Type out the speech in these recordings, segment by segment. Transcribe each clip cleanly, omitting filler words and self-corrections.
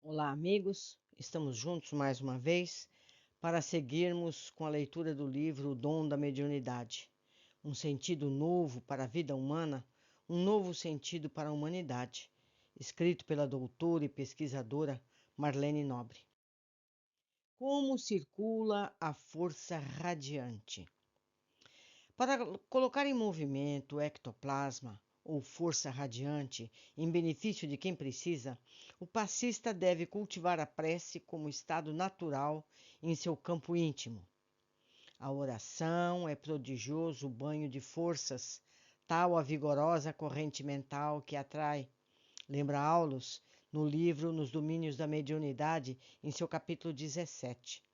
Olá, amigos. Estamos juntos mais uma vez para seguirmos com a leitura do livro O Dom da Mediunidade. Um sentido novo para a vida humana, um novo sentido para a humanidade, escrito pela doutora e pesquisadora Marlene Nobre. Como circula a força radiante? Para colocar em movimento o ectoplasma, ou força radiante, em benefício de quem precisa, o passista deve cultivar a prece como estado natural em seu campo íntimo. A oração é prodigioso banho de forças, tal a vigorosa corrente mental que atrai. Lembra Aulus, no livro Nos Domínios da Mediunidade, em seu capítulo 17.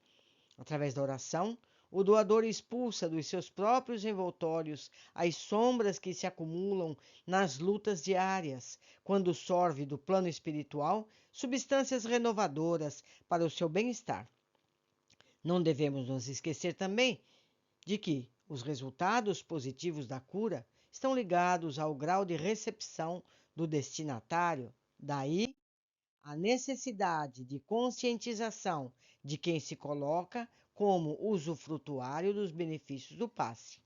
Através da oração, o doador expulsa dos seus próprios envoltórios as sombras que se acumulam nas lutas diárias, quando sorve do plano espiritual substâncias renovadoras para o seu bem-estar. Não devemos nos esquecer também de que os resultados positivos da cura estão ligados ao grau de recepção do destinatário, daí a necessidade de conscientização de quem se coloca como usufrutuário dos benefícios do passe.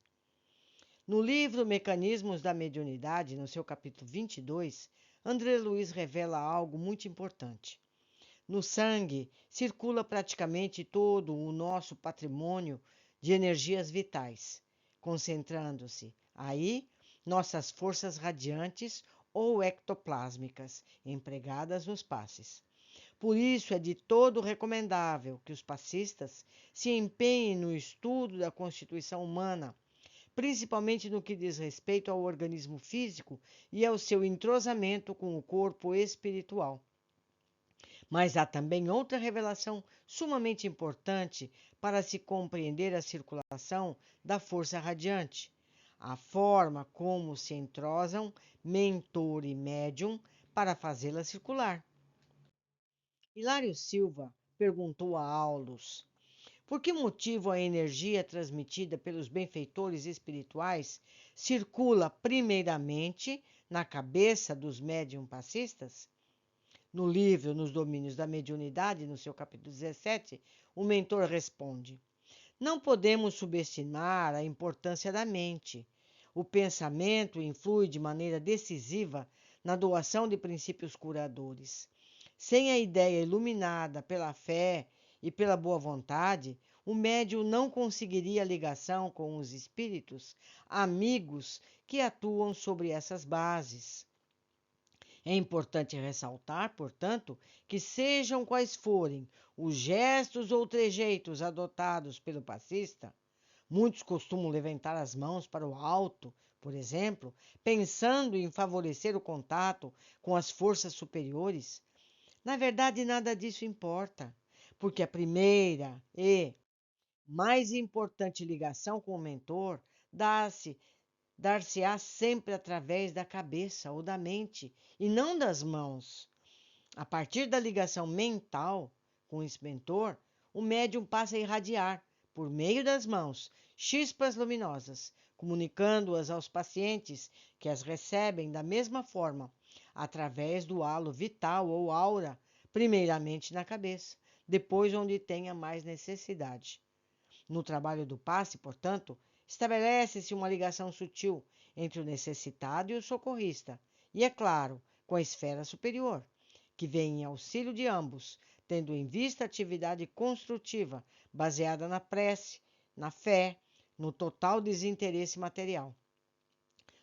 No livro Mecanismos da Mediunidade, no seu capítulo 22, André Luiz revela algo muito importante. No sangue circula praticamente todo o nosso patrimônio de energias vitais, concentrando-se aí nossas forças radiantes ou ectoplásmicas empregadas nos passes. Por isso é de todo recomendável que os passistas se empenhem no estudo da constituição humana, principalmente no que diz respeito ao organismo físico e ao seu entrosamento com o corpo espiritual. Mas há também outra revelação sumamente importante para se compreender a circulação da força radiante: a forma como se entrosam mentor e médium para fazê-la circular. Hilário Silva perguntou a Aulus: por que motivo a energia transmitida pelos benfeitores espirituais circula primeiramente na cabeça dos médium passistas? No livro Nos Domínios da Mediunidade, no seu capítulo 17, o mentor responde: não podemos subestimar a importância da mente. O pensamento influi de maneira decisiva na doação de princípios curadores. Sem a ideia iluminada pela fé e pela boa vontade, o médium não conseguiria ligação com os espíritos amigos que atuam sobre essas bases. É importante ressaltar, portanto, que sejam quais forem os gestos ou trejeitos adotados pelo passista, muitos costumam levantar as mãos para o alto, por exemplo, pensando em favorecer o contato com as forças superiores. Na verdade, nada disso importa, porque a primeira e mais importante ligação com o mentor dá-se dar-se-á sempre através da cabeça ou da mente, e não das mãos. A partir da ligação mental com esse mentor, o médium passa a irradiar, por meio das mãos, chispas luminosas, comunicando-as aos pacientes que as recebem da mesma forma, através do halo vital ou aura, primeiramente na cabeça, depois onde tenha mais necessidade. No trabalho do passe, portanto, estabelece-se uma ligação sutil entre o necessitado e o socorrista, e, é claro, com a esfera superior, que vem em auxílio de ambos, tendo em vista a atividade construtiva baseada na prece, na fé, no total desinteresse material.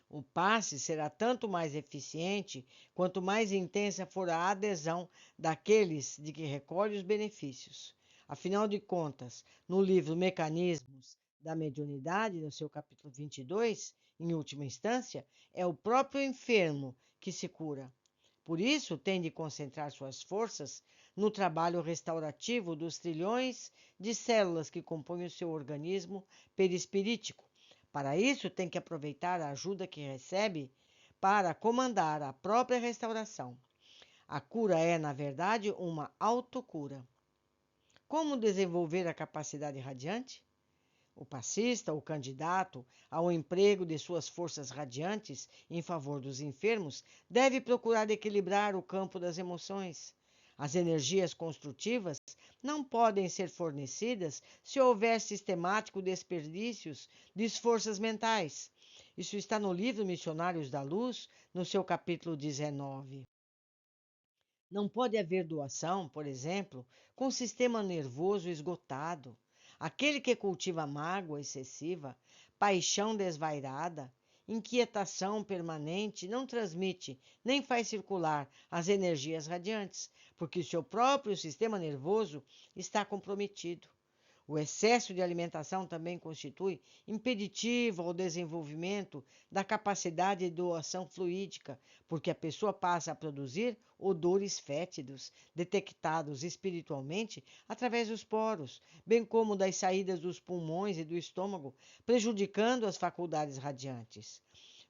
O passe será tanto mais eficiente quanto mais intensa for a adesão daqueles de que recolhe os benefícios. Afinal de contas, no livro Mecanismos da Mediunidade, no seu capítulo 22, em última instância, é o próprio enfermo que se cura. Por isso, tem de concentrar suas forças no trabalho restaurativo dos trilhões de células que compõem o seu organismo perispirítico. Para isso, tem que aproveitar a ajuda que recebe para comandar a própria restauração. A cura é, na verdade, uma autocura. Como desenvolver a capacidade radiante? O passista, o candidato ao emprego de suas forças radiantes em favor dos enfermos, deve procurar equilibrar o campo das emoções. As energias construtivas não podem ser fornecidas se houver sistemático desperdícios de forças mentais. Isso está no livro Missionários da Luz, no seu capítulo 19. Não pode haver doação, por exemplo, com sistema nervoso esgotado. Aquele que cultiva mágoa excessiva, paixão desvairada, inquietação permanente, não transmite nem faz circular as energias radiantes, porque o seu próprio sistema nervoso está comprometido. O excesso de alimentação também constitui impeditivo ao desenvolvimento da capacidade de doação fluídica, porque a pessoa passa a produzir odores fétidos, detectados espiritualmente através dos poros, bem como das saídas dos pulmões e do estômago, prejudicando as faculdades radiantes.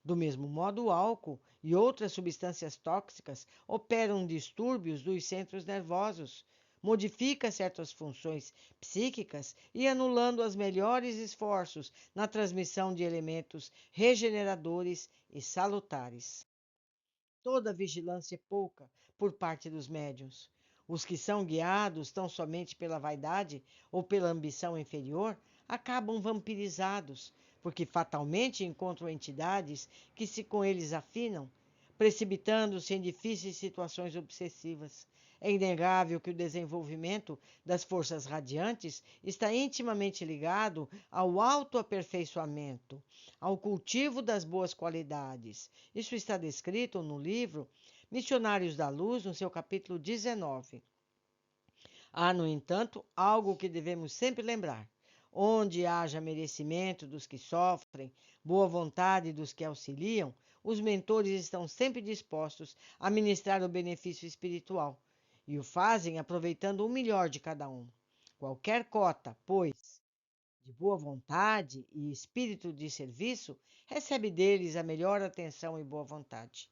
Do mesmo modo, o álcool e outras substâncias tóxicas operam distúrbios dos centros nervosos, modifica certas funções psíquicas e anulando os melhores esforços na transmissão de elementos regeneradores e salutares. Toda vigilância é pouca por parte dos médiuns. Os que são guiados tão somente pela vaidade ou pela ambição inferior acabam vampirizados, porque fatalmente encontram entidades que se com eles afinam, precipitando-se em difíceis situações obsessivas. É inegável que o desenvolvimento das forças radiantes está intimamente ligado ao autoaperfeiçoamento, ao cultivo das boas qualidades. Isso está descrito no livro Missionários da Luz, no seu capítulo 19. Há, no entanto, algo que devemos sempre lembrar. Onde haja merecimento dos que sofrem, boa vontade dos que auxiliam, os mentores estão sempre dispostos a ministrar o benefício espiritual e o fazem aproveitando o melhor de cada um. Qualquer cota, pois, de boa vontade e espírito de serviço, recebe deles a melhor atenção e boa vontade.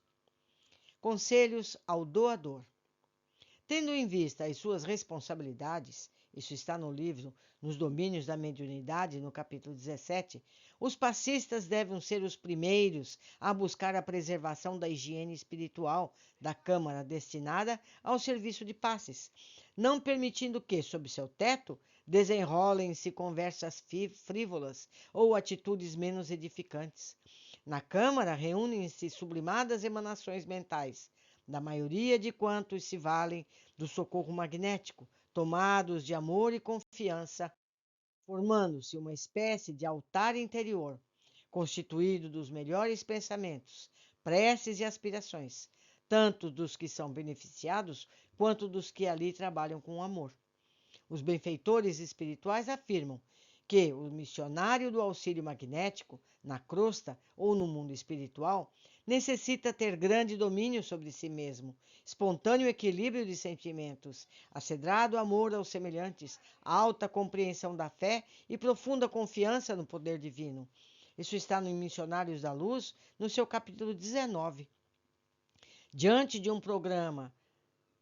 Conselhos ao doador. Tendo em vista as suas responsabilidades, isso está no livro Nos Domínios da Mediunidade, no capítulo 17, os passistas devem ser os primeiros a buscar a preservação da higiene espiritual da câmara destinada ao serviço de passes, não permitindo que, sob seu teto, desenrolem-se conversas frívolas ou atitudes menos edificantes. Na câmara reúnem-se sublimadas emanações mentais, da maioria de quantos se valem do socorro magnético, tomados de amor e confiança, formando-se uma espécie de altar interior, constituído dos melhores pensamentos, preces e aspirações, tanto dos que são beneficiados quanto dos que ali trabalham com amor. Os benfeitores espirituais afirmam que o missionário do auxílio magnético, na crosta ou no mundo espiritual, necessita ter grande domínio sobre si mesmo, espontâneo equilíbrio de sentimentos, acedrado amor aos semelhantes, alta compreensão da fé e profunda confiança no poder divino. Isso está no Missionários da Luz, no seu capítulo 19. Diante de um programa,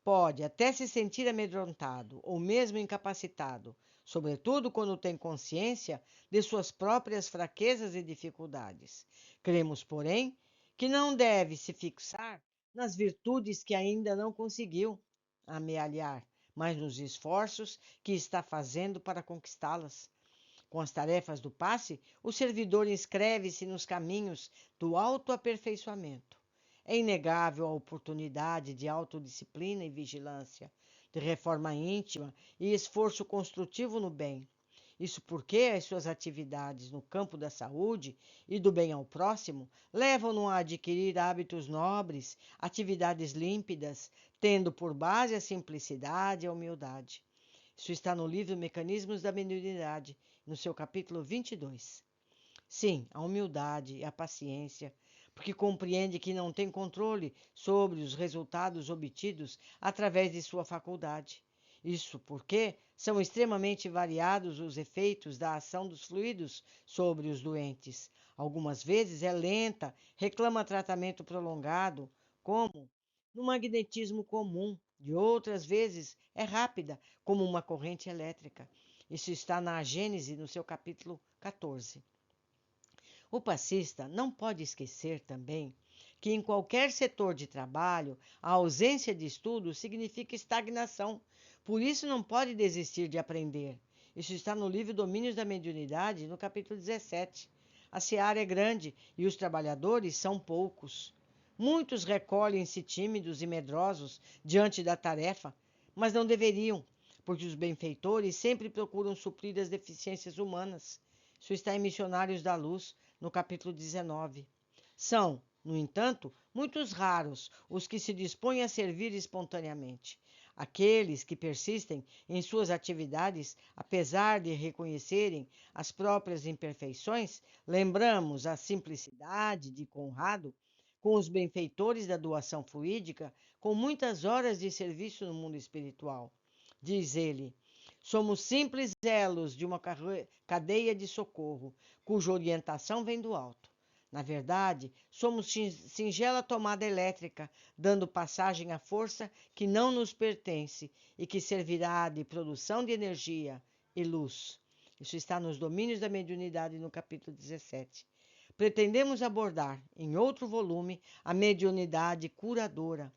pode até se sentir amedrontado ou mesmo incapacitado, sobretudo quando tem consciência de suas próprias fraquezas e dificuldades. Cremos, porém, que não deve se fixar nas virtudes que ainda não conseguiu amealhar, mas nos esforços que está fazendo para conquistá-las. Com as tarefas do passe, o servidor inscreve-se nos caminhos do autoaperfeiçoamento. É inegável a oportunidade de autodisciplina e vigilância, de reforma íntima e esforço construtivo no bem. Isso porque as suas atividades no campo da saúde e do bem ao próximo levam-no a adquirir hábitos nobres, atividades límpidas, tendo por base a simplicidade e a humildade. Isso está no livro Mecanismos da Mediunidade, no seu capítulo 22. Sim, a humildade e a paciência, porque compreende que não tem controle sobre os resultados obtidos através de sua faculdade. Isso porque são extremamente variados os efeitos da ação dos fluidos sobre os doentes. Algumas vezes é lenta, reclama tratamento prolongado, como no magnetismo comum, de outras vezes é rápida, como uma corrente elétrica. Isso está na Gênese, no seu capítulo 14. O passista não pode esquecer também que em qualquer setor de trabalho, a ausência de estudo significa estagnação. Por isso não pode desistir de aprender. Isso está no livro Domínios da Mediunidade, no capítulo 17. A seara é grande e os trabalhadores são poucos. Muitos recolhem-se tímidos e medrosos diante da tarefa, mas não deveriam, porque os benfeitores sempre procuram suprir as deficiências humanas. Isso está em Missionários da Luz, no capítulo 19. São, no entanto, muitos raros os que se dispõem a servir espontaneamente. Aqueles que persistem em suas atividades, apesar de reconhecerem as próprias imperfeições, lembramos a simplicidade de Conrado com os benfeitores da doação fluídica, com muitas horas de serviço no mundo espiritual. Diz ele: somos simples elos de uma cadeia de socorro, cuja orientação vem do alto. Na verdade, somos singela tomada elétrica, dando passagem à força que não nos pertence e que servirá de produção de energia e luz. Isso está nos Domínios da Mediunidade, no capítulo 17. Pretendemos abordar, em outro volume, a mediunidade curadora,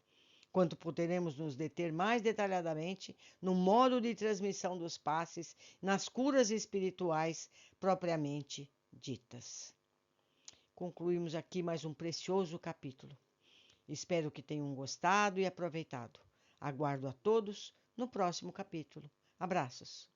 quanto poderemos nos deter mais detalhadamente no modo de transmissão dos passes, nas curas espirituais propriamente ditas. Concluímos aqui mais um precioso capítulo. Espero que tenham gostado e aproveitado. Aguardo a todos no próximo capítulo. Abraços.